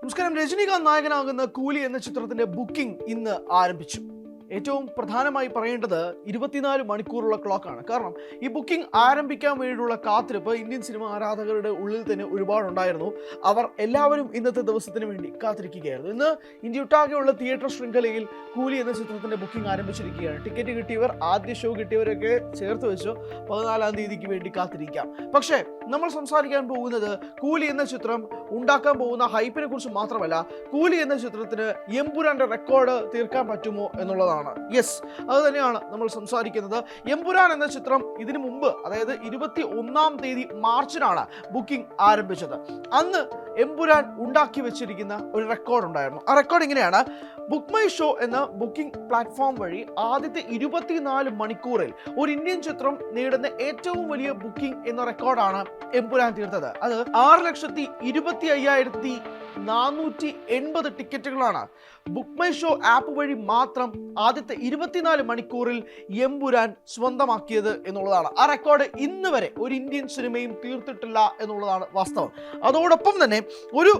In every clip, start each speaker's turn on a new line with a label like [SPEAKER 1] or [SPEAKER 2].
[SPEAKER 1] നമസ്കാരം. രജനീകാന്ത് നായകനാകുന്ന കൂലി എന്ന ചിത്രത്തിന്റെ ബുക്കിംഗ് ഇന്ന് ആരംഭിച്ചു. ഏറ്റവും പ്രധാനമായി പറയേണ്ടത് 24 മണിക്കൂറുള്ള ക്ലോക്കാണ്. കാരണം ഈ ബുക്കിംഗ് ആരംഭിക്കാൻ വേണ്ടിയുള്ള കാത്തിരിപ്പ് ഇന്ത്യൻ സിനിമ ആരാധകരുടെ ഉള്ളിൽ തന്നെ ഒരുപാടുണ്ടായിരുന്നു. അവർ എല്ലാവരും ഇന്നത്തെ ദിവസത്തിന് വേണ്ടി കാത്തിരിക്കുകയായിരുന്നു. ഇന്ന് ഇന്ത്യയൊട്ടാകെയുള്ള തിയേറ്റർ ശൃംഖലയിൽ കൂലി എന്ന ചിത്രത്തിന്റെ ബുക്കിംഗ് ആരംഭിച്ചിരിക്കുകയാണ്. ടിക്കറ്റ് കിട്ടിയവർ, ആദ്യ ഷോ കിട്ടിയവരൊക്കെ ചേർത്ത് വെച്ചു 14-ാം തീയതിക്ക് വേണ്ടി കാത്തിരിക്കാം. പക്ഷേ നമ്മൾ സംസാരിക്കാൻ പോകുന്നത് കൂലി എന്ന ചിത്രം ഉണ്ടാക്കാൻ പോകുന്ന ഹൈപ്പിനെ കുറിച്ച് മാത്രമല്ല, കൂലി എന്ന ചിത്രത്തിന് എമ്പുരാന്റെ റെക്കോർഡ് തീർക്കാൻ പറ്റുമോ എന്നുള്ളതാണ്. യെസ്, അത് തന്നെയാണ് നമ്മൾ സംസാരിക്കുന്നത്. എമ്പുരാൻ എന്ന ചിത്രം ഇതിനു മുമ്പ്, അതായത് 21-ാം തീയതി മാർച്ചിനാണ് ബുക്കിംഗ് ആരംഭിച്ചത്. അന്ന് എമ്പുരാൻ ഉണ്ടാക്കി വെച്ചിരിക്കുന്ന ഒരു റെക്കോർഡ് ഉണ്ടായിരുന്നു. ആ റെക്കോർഡ് ഇങ്ങനെയാണ്: ബുക്ക് മൈ ഷോ എന്ന ബുക്കിംഗ് പ്ലാറ്റ്ഫോം വഴി ആദ്യത്തെ 24 മണിക്കൂറിൽ ഒരു ഇന്ത്യൻ ചിത്രം നേടുന്ന ഏറ്റവും വലിയ ബുക്കിംഗ് എന്ന റെക്കോർഡാണ് എമ്പുരാൻ തീർത്തത്. അത് 6,25,480 ടിക്കറ്റുകളാണ് ബുക്ക് മൈ ഷോ ആപ്പ് വഴി മാത്രം ആദ്യത്തെ 24 മണിക്കൂറിൽ എമ്പുരാൻ സ്വന്തമാക്കിയത് എന്നുള്ളതാണ്. ആ റെക്കോർഡ് ഇന്ന് വരെ ഒരു ഇന്ത്യൻ സിനിമയും തീർത്തിട്ടില്ല എന്നുള്ളതാണ് വാസ്തവം. അതോടൊപ്പം തന്നെ ഒരു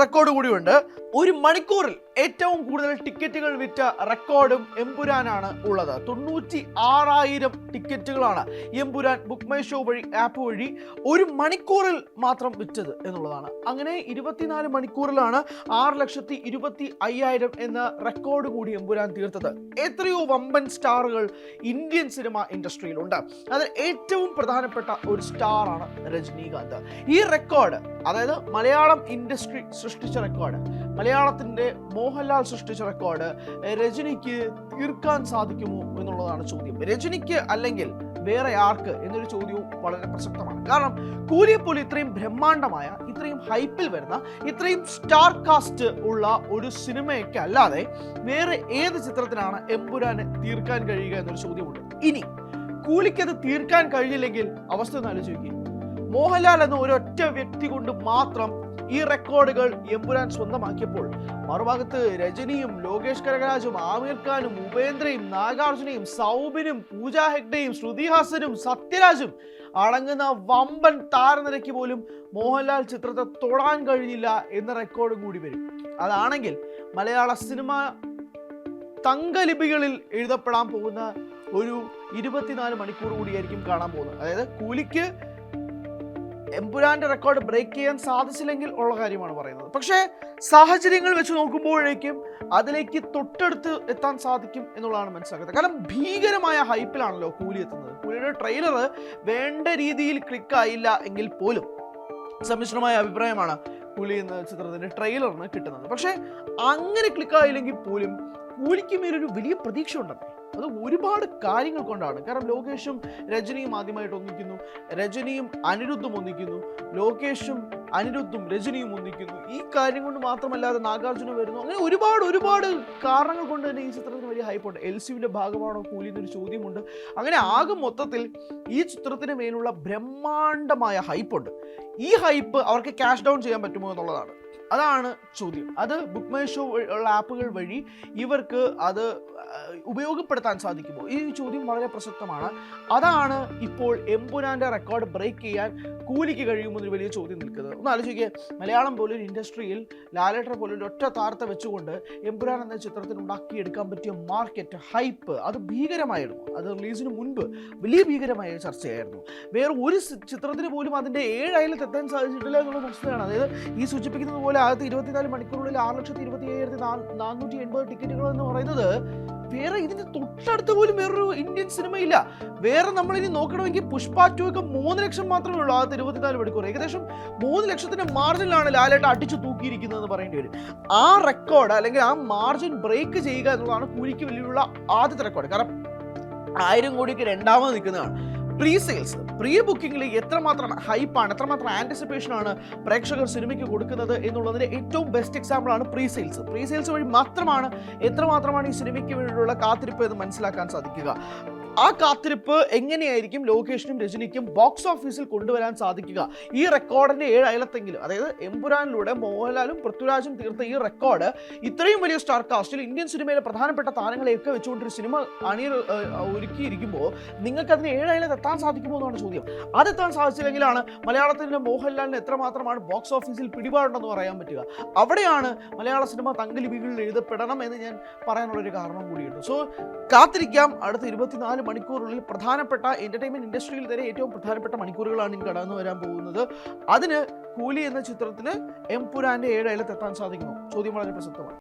[SPEAKER 1] റെക്കോർഡ് കൂടിയുണ്ട്. ഒരു മണിക്കൂറിൽ ഏറ്റവും കൂടുതൽ ടിക്കറ്റുകൾ വിറ്റ റെക്കോർഡും എമ്പുരാനാണ് ഉള്ളത്. 96,000 ടിക്കറ്റുകളാണ് എമ്പുരാൻ ബുക്ക് മൈ ഷോ വഴി ആപ്പ് വഴി ഒരു മണിക്കൂറിൽ മാത്രം വിറ്റത് എന്നുള്ളതാണ്. അങ്ങനെ 24 മണിക്കൂറിലാണ് 6,25,000 എന്ന റെക്കോർഡ് കൂടി എമ്പുരാൻ തീർത്തത്. എത്രയോ വമ്പൻ സ്റ്റാറുകൾ ഇന്ത്യൻ സിനിമ ഇൻഡസ്ട്രിയിലുണ്ട്. അതിൽ ഏറ്റവും പ്രധാനപ്പെട്ട ഒരു സ്റ്റാറാണ് രജനീകാന്ത്. ഈ റെക്കോർഡ്, അതായത് മലയാളം ഇൻഡസ്ട്രി സൃഷ്ടിച്ച റെക്കോർഡ്, മലയാളത്തിന്റെ മോഹൻലാൽ സൃഷ്ടിച്ച റെക്കോർഡ് രജനിക്ക് തീർക്കാൻ സാധിക്കുമോ എന്നുള്ളതാണ് ചോദ്യം. രജനിക്ക് അല്ലെങ്കിൽ വേറെ ആർക്ക് എന്നൊരു ചോദ്യവും വളരെ പ്രസക്തമാണ്. കാരണം കൂലിയെ പോലെ ഇത്രയും ബ്രഹ്മാണ്ഡമായ, ഇത്രയും ഹൈപ്പിൽ വരുന്ന, ഇത്രയും സ്റ്റാർ കാസ്റ്റ് ഉള്ള ഒരു സിനിമയൊക്കെ അല്ലാതെ വേറെ ഏത് ചിത്രത്തിനാണ് എമ്പുരാനെ തീർക്കാൻ കഴിയുക എന്നൊരു ചോദ്യമുണ്ട്. ഇനി കൂലിക്കത് തീർക്കാൻ കഴിഞ്ഞില്ലെങ്കിൽ അവസ്ഥ ഒന്ന് ആലോചിക്കുക. മോഹൻലാൽ എന്ന ഒരൊറ്റ വ്യക്തി കൊണ്ട് മാത്രം ഈ റെക്കോർഡുകൾ എമ്പുരാൻ സ്വന്തമാക്കിയപ്പോൾ മറുഭാഗത്ത് രജനിയും, ലോകേഷ് കനകരാജും, ആമിർ ഖാനും, ഉപേന്ദ്രയും, നാഗാർജുനയും, സൗബിനും, പൂജ ഹെഗ്ഡെയും, ശ്രുതി ഹാസനും, സത്യരാജും അടങ്ങുന്ന വമ്പൻ താരനിരയ്ക്ക് പോലും മോഹൻലാൽ ചിത്രത്തെ തൊടാൻ കഴിഞ്ഞില്ല എന്ന റെക്കോർഡും കൂടി വരും. അതാണെങ്കിൽ മലയാള സിനിമ തങ്കലിപികളിൽ എഴുതപ്പെടാൻ പോകുന്ന ഒരു 24 മണിക്കൂർ കൂടിയായിരിക്കും കാണാൻ പോകുന്നത്. അതായത് കൂലിക്ക് എമ്പുരാന്റെ റെക്കോർഡ് ബ്രേക്ക് ചെയ്യാൻ സാധിച്ചില്ലെങ്കിൽ ഉള്ള കാര്യമാണ് പറയുന്നത്. പക്ഷേ സാഹചര്യങ്ങൾ വെച്ച് നോക്കുമ്പോഴേക്കും അതിലേക്ക് തൊട്ടടുത്ത് എത്താൻ സാധിക്കും എന്നുള്ളതാണ് മനസ്സിലാക്കുന്നത്. കാരണം ഭീകരമായ ഹൈപ്പിലാണല്ലോ കൂലി എത്തുന്നത്. കൂലിയുടെ ട്രെയിലർ വേണ്ട രീതിയിൽ ക്ലിക്കായില്ല എങ്കിൽ പോലും സമ്മിശ്രമായ അഭിപ്രായമാണ് കൂലി എന്ന ചിത്രത്തിന്റെ ട്രെയിലറിന് കിട്ടുന്നത്. പക്ഷേ അങ്ങനെ ക്ലിക്കായില്ലെങ്കിൽ പോലും കൂലിക്ക് മേലൊരു വലിയ പ്രതീക്ഷ ഉണ്ടെന്നേ. അത് ഒരുപാട് കാര്യങ്ങൾ കൊണ്ടാണ്. കാരണം ലോകേഷും രജനിയും ആദ്യമായിട്ട് ഒന്നിക്കുന്നു, രജനിയും അനിരുദ്ധും ഒന്നിക്കുന്നു, ലോകേഷും അനിരുദ്ധും രജനിയും ഒന്നിക്കുന്നു. ഈ കാര്യം കൊണ്ട് മാത്രമല്ലാതെ നാഗാർജുന വരുന്നു. അങ്ങനെ ഒരുപാട് കാരണങ്ങൾ കൊണ്ട് തന്നെ ഈ ചിത്രത്തിന് വലിയ ഹൈപ്പുണ്ട്. LCUവിന്റെ ഭാഗമാണോ കൂലി എന്നൊരു ചോദ്യമുണ്ട്. അങ്ങനെ ആകെ മൊത്തത്തിൽ ഈ ചിത്രത്തിന് മേലുള്ള ബ്രഹ്മാണ്ഡമായ ഹൈപ്പുണ്ട്. ഈ ഹൈപ്പ് അവർക്ക് ക്യാഷ് ഡൗൺ ചെയ്യാൻ പറ്റുമോ എന്നുള്ളതാണ്. അതാണ് ചോദ്യം. അത് ബുക്ക് മൈ ഷോ ഉള്ള ആപ്പുകൾ വഴി ഇവർക്ക് അത് ഉപയോഗപ്പെടുത്താൻ സാധിക്കുമോ? ഈ ചോദ്യം വളരെ പ്രസക്തമാണ്. അതാണ് ഇപ്പോൾ എമ്പുരാന്റെ റെക്കോർഡ് ബ്രേക്ക് ചെയ്യാൻ കൂലിക്ക് കഴിയുമെന്നൊരു വലിയ ചോദ്യം നിൽക്കുന്നത്. ഒന്ന് ആലോചിക്കുക. മലയാളം പോലൊരു ഇൻഡസ്ട്രിയിൽ ലാലേട്ടർ പോലൊരു ഒറ്റ താരത്തെ വെച്ചുകൊണ്ട് എമ്പുരാൻ എന്ന ചിത്രത്തിന് ഉണ്ടാക്കിയെടുക്കാൻ പറ്റിയ മാർക്കറ്റ് ഹൈപ്പ് അത് ഭീകരമായിരുന്നു. അത് റിലീസിന് മുൻപ് വലിയ ഭീകരമായ ചർച്ചയായിരുന്നു. വേറെ ഒരു ചിത്രത്തിന് പോലും അതിൻ്റെ 7 അയലത്ത് എത്താൻ സാധിച്ചിട്ടില്ല എന്നുള്ള വസ്തുതയാണ്. അതായത് ഈ സൂചിപ്പിക്കുന്നത് പോലെ ആദ്യത്തെ 24 മണിക്കൂറുകളിൽ 6,27,480 ടിക്കറ്റുകൾ എന്ന് പറയുന്നത് വേറെ ഇതിന്റെ തൊട്ടടുത്ത് പോലും വേറൊരു ഇന്ത്യൻ സിനിമയില്ല. വേറെ നമ്മളിനി നോക്കണമെങ്കിൽ പുഷ്പ 2 ഒക്കെ 3 ലക്ഷം മാത്രമേ ഉള്ളൂ ആദ്യത്തെ 24 മണിക്കൂർ. ഏകദേശം 3 ലക്ഷത്തിന്റെ മാർജിനിലാണ് ലാലേട്ട അടിച്ചു തൂക്കിയിരിക്കുന്നതെന്ന് പറയേണ്ടി വരും. ആ റെക്കോർഡ് അല്ലെങ്കിൽ ആ മാർജിൻ ബ്രേക്ക് ചെയ്യുക എന്നുള്ളതാണ് കൂലിക്ക് വലിയുള്ള ആദ്യത്തെ റെക്കോർഡ്. കാരണം 1000 കോടിക്ക് രണ്ടാമത് നിൽക്കുന്നതാണ്. പ്രീ സെയിൽസ്, പ്രീ ബുക്കിംഗിൽ എത്രമാത്രം ഹൈപ്പാണ്, എത്രമാത്രം ആൻറ്റിസിപ്പേഷനാണ് പ്രേക്ഷകർ സിനിമയ്ക്ക് കൊടുക്കുന്നത് എന്നുള്ളതിൻ്റെ ഏറ്റവും ബെസ്റ്റ് എക്സാമ്പിളാണ് പ്രീ സെയിൽസ്. പ്രീ സെയിൽസ് വഴി മാത്രമാണ് എത്രമാത്രമാണ് ഈ സിനിമയ്ക്ക് വേണ്ടിയുള്ള കാത്തിരിപ്പ് എന്ന് മനസ്സിലാക്കാൻ സാധിക്കുക. ആ കാത്തിരിപ്പ് എങ്ങനെയായിരിക്കും ലോകേഷിനും രജനിക്കും ബോക്സ് ഓഫീസിൽ കൊണ്ടുവരാൻ സാധിക്കുക? ഈ റെക്കോർഡിന്റെ 7 അയലത്തെങ്കിലും, അതായത് എമ്പുരാനിലൂടെ മോഹൻലാലും പൃഥ്വിരാജും തീർത്ത ഈ റെക്കോർഡ് ഇത്രയും വലിയ സ്റ്റാർ കാസ്റ്റിൽ ഇന്ത്യൻ സിനിമയിലെ പ്രധാനപ്പെട്ട താരങ്ങളെയൊക്കെ വെച്ചുകൊണ്ടൊരു സിനിമ ഒരുക്കിയിരിക്കുമ്പോൾ നിങ്ങൾക്ക് അതിന് 7 അയലത്ത് എത്താൻ സാധിക്കുമോ എന്നാണ് ചോദ്യം. അതെത്താൻ സാധിച്ചില്ലെങ്കിലാണ് മലയാളത്തിന്റെ മോഹൻലാലിന് എത്രമാത്രമാണ് ബോക്സ് ഓഫീസിൽ പിടിപാടുണ്ടെന്ന് പറയാൻ പറ്റുക. അവിടെയാണ് മലയാള സിനിമ തങ്കലിപികളിൽ എഴുതപ്പെടണം എന്ന് ഞാൻ പറയാനുള്ളൊരു കാരണം കൂടിയുണ്ട്. സോ കാത്തിരിക്കാം. അടുത്ത 24 മണിക്കൂറിനുള്ളിൽ പ്രധാനപ്പെട്ട എന്റർടൈൻമെന്റ് ഇൻഡസ്ട്രിയിൽ തന്നെ ഏറ്റവും പ്രധാനപ്പെട്ട മണിക്കൂറുകളാണ് ഇനി കടന്നു വരാൻ പോകുന്നത്. അതിന് കൂലി എന്ന ചിത്രത്തിന് എംപുരാന്റെ 7 അയലത്ത് എത്താൻ സാധിക്കുമോ? ചോദ്യം വളരെ പ്രസക്തമാണ്.